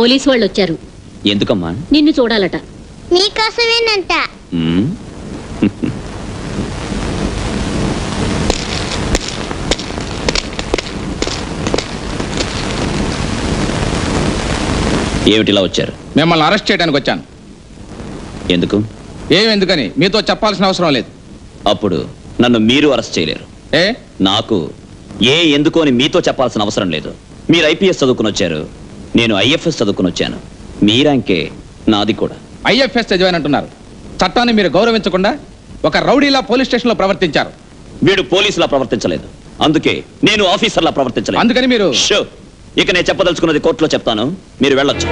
Police వాళ్ళు వచ్చారు. ఎందుకమ్మా? నిన్ను చూడాలట. నీకోసమేనంట. ఏమిటిలా వచ్చారు? మిమ్మల్ని అరెస్ట్ చేయడానికి వచ్చాను. ఎందుకు? ఏమెందుకని మీతో చెప్పాల్సిన అవసరం లేదు. అప్పుడు నన్ను మీరు అరెస్ట్ చేయలేరు. నాకు ఎందుకు అని మీతో చెప్పాల్సిన అవసరం లేదు. మీరు ఐపీఎస్ చదువుకుని వచ్చారు, నేను ఐఎఫ్ఎస్ చదువుకుని వచ్చాను. మీ ర్యాంకే నాది కూడా. ఐఎఫ్ఎస్ చదివానంటున్నారు. చట్టాన్ని మీరు గౌరవించకుండా ఒక రౌడీలా పోలీస్ స్టేషన్ లో ప్రవర్తించారు. వీడు పోలీసులా ప్రవర్తించలేదు, అందుకే నేను ఆఫీసర్లా ప్రవర్తించలేదు. అందుకని మీరు ఇక నేను చెప్పదలుచుకున్నది కోర్టులో చెప్తాను, మీరు వెళ్ళొచ్చు.